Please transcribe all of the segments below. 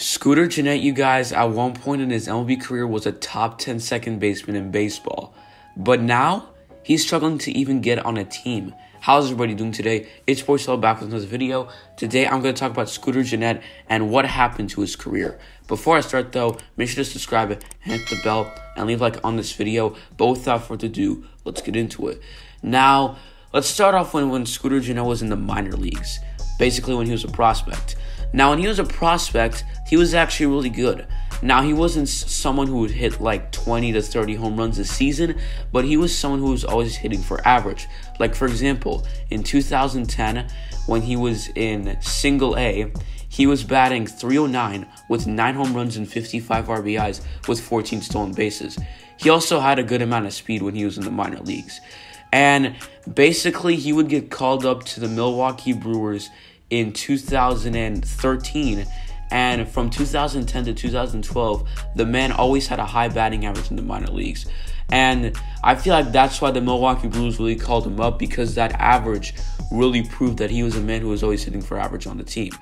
Scooter Gennett, you guys, at one point in his MLB career was a top 10 second baseman in baseball. But now, he's struggling to even get on a team. How's everybody doing today? It's Boy Cell back with another video. Today, I'm going to talk about Scooter Gennett and what happened to his career. Before I start, though, make sure to subscribe, hit the bell, and leave a like on this video. But without further ado, let's get into it. Now, let's start off when Scooter Gennett was in the minor leagues. Basically, when he was a prospect. Now, when he was a prospect, he was actually really good. Now, he wasn't someone who would hit like 20 to 30 home runs a season, but he was someone who was always hitting for average. Like, for example, in 2010, when he was in Single A, he was batting .309 with 9 home runs and 55 RBIs with 14 stolen bases. He also had a good amount of speed when he was in the minor leagues. And basically, he would get called up to the Milwaukee Brewers in 2013, and from 2010 to 2012, the man always had a high batting average in the minor leagues. And I feel like that's why the Milwaukee Brewers really called him up, because that average really proved that he was a man who was always hitting for average on the team.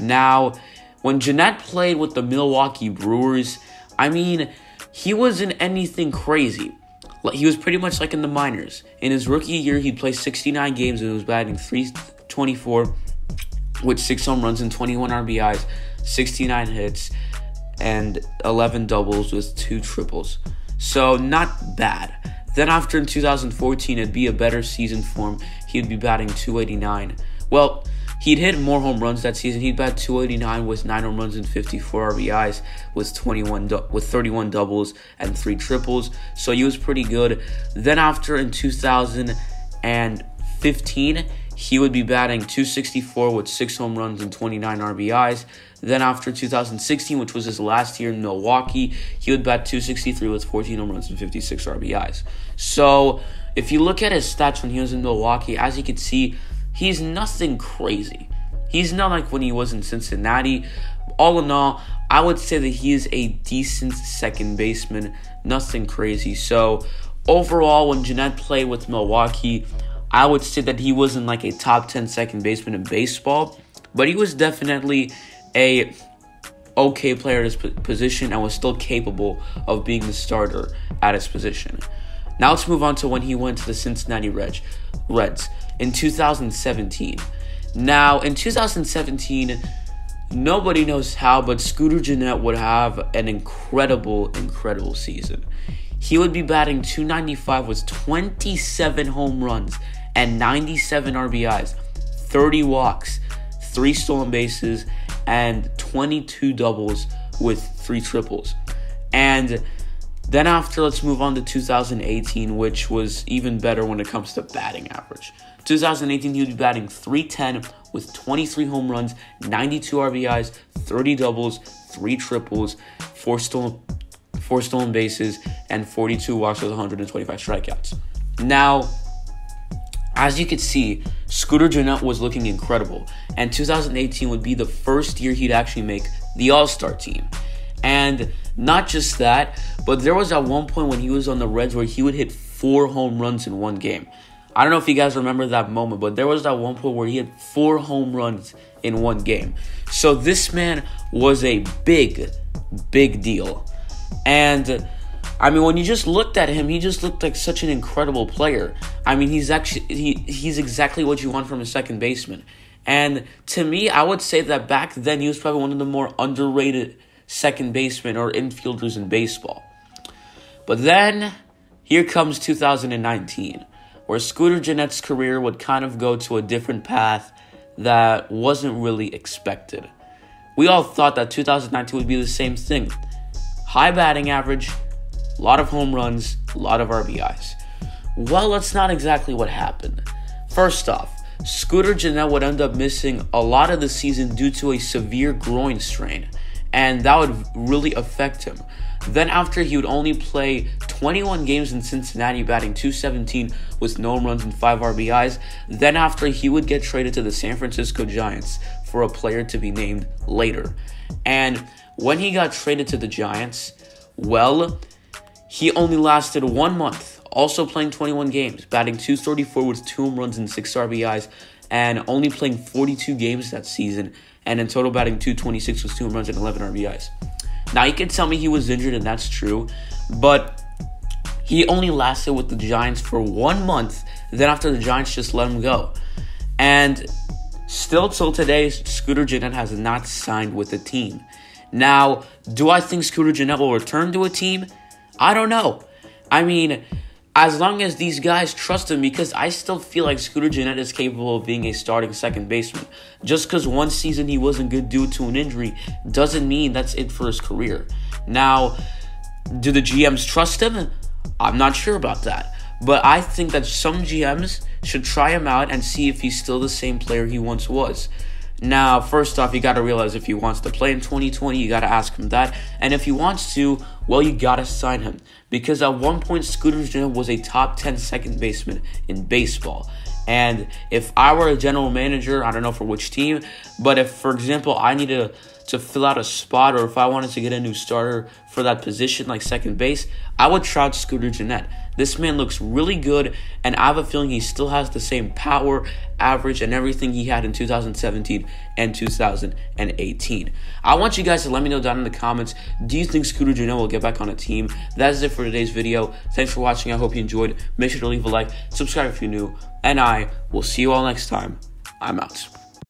Now, when Gennett played with the Milwaukee Brewers, I mean, he wasn't anything crazy. He was pretty much like in the minors. In his rookie year, he'd play 69 games and was batting .324 with 6 home runs and 21 RBIs, 69 hits, and 11 doubles with 2 triples. So, not bad. Then after in 2014, it'd be a better season for him. He'd be batting .289. Well, he'd hit more home runs that season. He'd bat .289 with 9 home runs and 54 RBIs with 31 doubles and 3 triples. So he was pretty good. Then after in 2015, he would be batting .264 with 6 home runs and 29 RBIs. Then after 2016, which was his last year in Milwaukee, he would bat .263 with 14 home runs and 56 RBIs. So if you look at his stats when he was in Milwaukee, as you can see, he's nothing crazy. He's not like when he was in Cincinnati. All in all, I would say that he is a decent second baseman. Nothing crazy. So overall, when Gennett played with Milwaukee, I would say that he wasn't like a top 10 second baseman in baseball, but he was definitely a okay player at his position and was still capable of being the starter at his position. Now let's move on to when he went to the Cincinnati Reds in 2017. Now, in 2017, nobody knows how, but Scooter Gennett would have an incredible season. He would be batting .295 with 27 home runs and 97 RBIs, 30 walks, 3 stolen bases, and 22 doubles with 3 triples. And then after, let's move on to 2018, which was even better when it comes to batting average. 2018, he would be batting .310 with 23 home runs, 92 RBIs, 30 doubles, 3 triples, 4 stolen bases, and 42 walks with 125 strikeouts. Now, as you can see, Scooter Gennett was looking incredible, and 2018 would be the first year he'd actually make the All-Star team. And not just that, but there was at one point when he was on the Reds where he would hit 4 home runs in one game. I don't know if you guys remember that moment, but there was that one point where he had 4 home runs in one game. So this man was a big deal. And I mean, when you just looked at him, he just looked like such an incredible player. I mean, he's exactly what you want from a second baseman. And to me, I would say that back then he was probably one of the more underrated second basemen or infielders in baseball. But then here comes 2019, where Scooter Gennett's career would kind of go to a different path that wasn't really expected. We all thought that 2019 would be the same thing. High batting average, a lot of home runs, a lot of RBIs. Well, that's not exactly what happened. First off, Scooter Gennett would end up missing a lot of the season due to a severe groin strain, and that would really affect him. Then after, he would only play 21 games in Cincinnati, batting .217 with no home runs and 5 RBIs. Then after, he would get traded to the San Francisco Giants for a player to be named later. And when he got traded to the Giants, well, he only lasted 1 month, also playing 21 games, batting .234 with 2 home runs and 6 RBIs, and only playing 42 games that season and in total batting .226 with 2 home runs and 11 RBIs. Now, you can tell me he was injured, and that's true, but he only lasted with the Giants for 1 month. Then after the Giants just let him go. And still till today, Scooter Gennett has not signed with the team. Now, do I think Scooter Gennett will return to a team? I don't know. I mean, as long as these guys trust him, because I still feel like Scooter Gennett is capable of being a starting second baseman. Just because one season he wasn't good due to an injury doesn't mean that's it for his career. Now, do the GMs trust him? I'm not sure about that. But I think that some GMs should try him out and see if he's still the same player he once was. Now, first off, you got to realize if he wants to play in 2020, you got to ask him that. And if he wants to, well, you got to sign him. Because at one point, Scooter Gennett was a top 10 second baseman in baseball. And if I were a general manager, I don't know for which team, but if, for example, I needed to fill out a spot, or if I wanted to get a new starter for that position, like second base, I would try out Scooter Gennett. This man looks really good, and I have a feeling he still has the same power, average, and everything he had in 2017 and 2018. I want you guys to let me know down in the comments, do you think Scooter Gennett will get back on a team? That is it for today's video. Thanks for watching. I hope you enjoyed. Make sure to leave a like, subscribe if you're new, and I will see you all next time. I'm out.